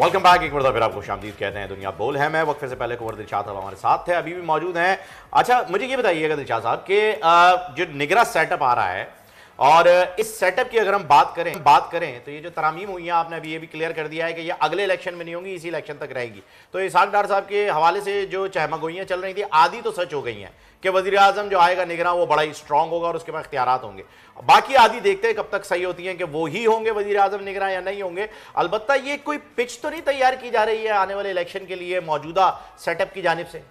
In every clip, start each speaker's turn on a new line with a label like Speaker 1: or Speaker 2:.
Speaker 1: Welcome back. एक बार फिर आपको खुशामदीद कहते हैं। दुनिया बोल है, मैं वक्फे से पहले कुंवर दिलशाद साहब हमारे साथ थे, अभी भी मौजूद हैं। अच्छा, मुझे ये बताइएगा दिलशाद साहब कि जो निगरा सेटअप आ रहा है और इस सेटअप की अगर हम बात करें तो ये जो तरामीम हुई हैं, आपने अभी ये भी क्लियर कर दिया है कि ये अगले इलेक्शन में नहीं होंगी, इसी इलेक्शन तक रहेगी। तो इसहाक डार साहब के हवाले से जो चहमगोइयाँ चल रही थी, आधी तो सच हो गई हैं कि वज़ीर आज़म जो आएगा निगरान वो बड़ा ही स्ट्रांग होगा और उसके पास इख्तियारात होंगे। बाकी आधी देखते हैं कब तक सही होती हैं कि वो ही होंगे वज़ीर आज़म निगरान या नहीं होंगे। अलबत्ता ये कोई पिच तो नहीं तैयार की जा रही है आने वाले इलेक्शन के लिए मौजूदा सेटअप की जानिब से?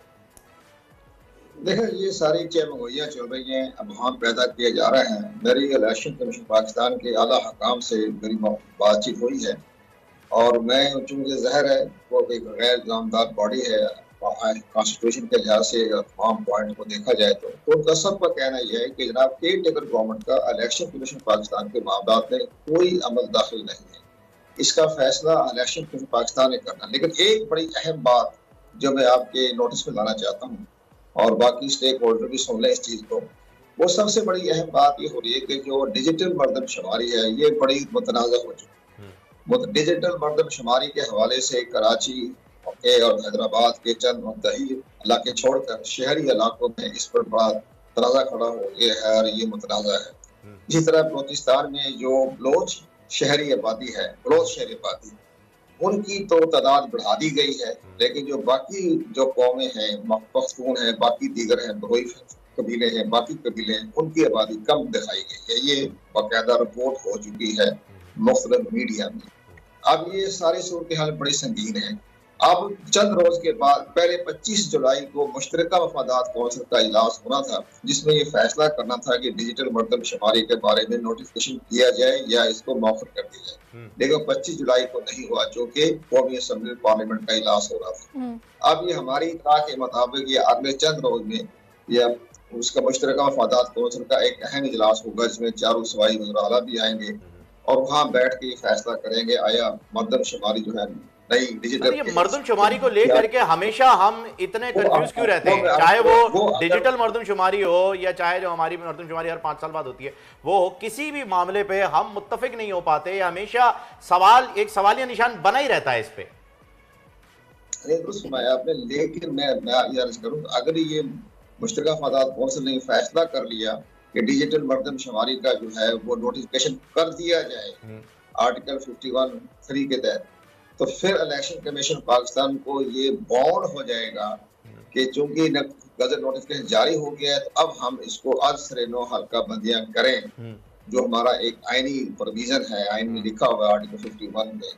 Speaker 2: देखिए, ये सारी चहमगोइयाँ चल रही हैं, अफवाह पैदा किए जा रहे हैं। मेरी इलेक्शन कमीशन पाकिस्तान के आला हकाम से मेरी बातचीत हुई है और मैं चूँकि ज़हर है वो एक गैर जामदार बॉडी है, कॉन्स्टिट्यूशन के लिहाज से तमाम पॉइंट को देखा जाए तो उनका सबका कहना यह है कि जनाब केयर टेकर गवर्नमेंट का इलेक्शन कमीशन पाकिस्तान के मामलात में कोई अमल दाखिल नहीं है। इसका फैसला इलेक्शन कमीशन पाकिस्तान ने करना। लेकिन एक बड़ी अहम बात जो मैं आपके नोटिस में लाना चाहता हूँ और बाकी स्टेक होल्डर भी सुन लें इस चीज को, वो सबसे बड़ी अहम बात ये हो रही है कि जो डिजिटल मरदमशुमारी है ये बड़ी मुतनाज़ा हो चुकी है। डिजिटल मरदमशुमारी के हवाले से कराची के और हैदराबाद के चंद मुंतही इलाके छोड़कर शहरी इलाकों में इस पर बड़ा तनाज़ा खड़ा हो गया है और ये मुतनाज़ा है। इसी तरह बलोचिस्तान में जो बलोच शहरी आबादी है, बलोच शहरी आबादी, उनकी तो तादाद बढ़ा दी गई है, लेकिन जो बाकी जो कौमें हैं, पख्तून हैं, बाकी दीगर हैं, बरोई कबीले हैं, बाकी कबीले हैं, उनकी आबादी कम दिखाई गई है। ये बाकायदा रिपोर्ट हो चुकी है मुख्तलिफ मीडिया में। अब ये सारी सूरत हाल बड़ी संगीन है। अब चंद रोज के बाद पहले 25 जुलाई को मुश्तरका मफादात कौंसिल का इजलास होना था, जिसमें ये फैसला करना था कि डिजिटल मरदमशुमारी के बारे में नोटिफिकेशन किया जाए या इसको मौखर कर दिया जाए। लेकिन 25 जुलाई को नहीं हुआ, जो कि कौमी असम्बली पार्लियामेंट का इजलास हो रहा था। अब ये हमारी इत्तला के मुताबिक ये अगले चंद रोज में या उसका मुश्तरका मफादात कौंसिल का एक अहम इजलास होगा, जिसमें चारों सूबाई वज़ीर आला भी आएंगे और वहाँ बैठ के ये फैसला करेंगे आया मरदमशुमारी जो है नहीं डिजिटल।
Speaker 1: ये मर्दमशुमारी को लेकर के हमेशा हम इतने कंफ्यूज क्यों रहते हैं? चाहे वो डिजिटल मर्दमशुमारी हो या चाहे जो हमारी मर्दमशुमारी हर 5 साल बाद होती है वो हो, किसी भी मामले पे हम मुत्तफिक नहीं हो पाते। हमेशा एक सवालिया निशान बना ही रहता है इस पे।
Speaker 2: आपने, लेकिन मैं अर्ज करूं, अगर ये मुश्तरका मफादात कौंसिल ने फैसला कर लिया कि डिजिटल मरदमशुमारी का जो है वो नोटिफिकेशन कर दिया जाए आर्टिकल 51(3) के तहत, तो फिर इलेक्शन कमीशन पाकिस्तान को ये बाउंड हो जाएगा कि चूंकि गजट नोटिफिकेशन जारी हो गया है तो अब हम इसको आज से नो हल्का बंदियां करें, जो हमारा एक आईनी प्रोविजन है, आइन में लिखा हुआ है आर्टिकल 51 में।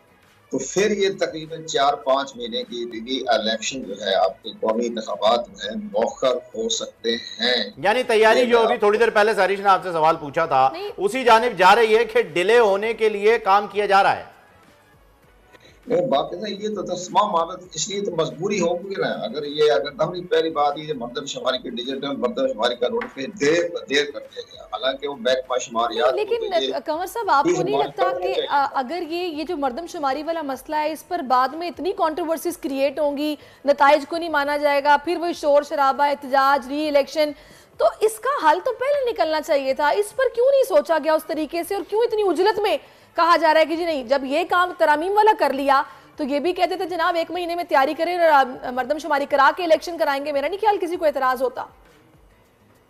Speaker 2: तो फिर ये तकरीबन 4-5 महीने की इलेक्शन जो है आपके कौमी इंतखाबात में मौखर हो सकते हैं।
Speaker 1: यानी तैयारी जो अभी थोड़ी देर पहले सारिश ने आपसे सवाल पूछा था उसी जानिब जा रही है कि डिले होने के लिए काम किया जा रहा है।
Speaker 2: बाकी ये तो तमाम मामले इसलिए तो मजबूरी होगी ना। अगर हमारी पहली बात ये मरदमशुमारी के डिजिटल मरदमशुमारी का नोटिफिकेशन देर कर दिया गया, हालांकि वो महकमा शुमारियात।
Speaker 3: लेकिन कंवर साहब, आपको नहीं लगता कि अगर ये जो मरदमशुमारी वाला मसला है इस पर बाद में इतनी कॉन्ट्रोवर्सीज क्रिएट होंगी, नताइज को नहीं माना जाएगा, फिर वही शोर शराबा, एहतजाज, री इलेक्शन, तो इसका हल तो पहले निकलना चाहिए था। इस पर क्यों नहीं सोचा गया उस तरीके से और क्यों इतनी उजलत में कहा जा रहा है कि जी नहीं, जब ये काम तरामीम वाला कर लिया तो ये भी कहते थे जनाब 1 महीने में तैयारी करें और मरदमशुमारी करा के इलेक्शन कराएंगे। मेरा नहीं ख्याल किसी को एतराज होता।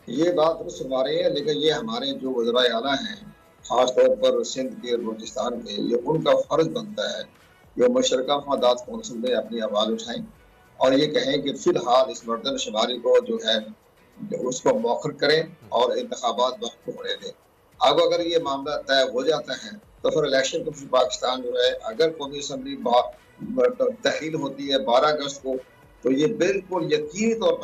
Speaker 2: ये बात तो सुना रहे हैं, लेकिन ये हमारे जो वज़ीर आला हैं, खासतौर पर सिंध के और बलूचिस्तान के, ये उनका फर्ज बनता है कि मुश्तरका मफादात कौंसिल में अपनी आवाज़ उठाएं और ये कहें कि फिलहाल इस मरदमशुमारी को जो है उसको मौखर करें और इंतखाबात वक्त को होने दें। अब अगर ये मामला तय हो जाता है तो फिर इलेक्शन कमीशन पाकिस्तान जो है, अगर कौमी असम्बली तहरील होती है 12 अगस्त को, तो ये बिल्कुल यकीनी तौर पर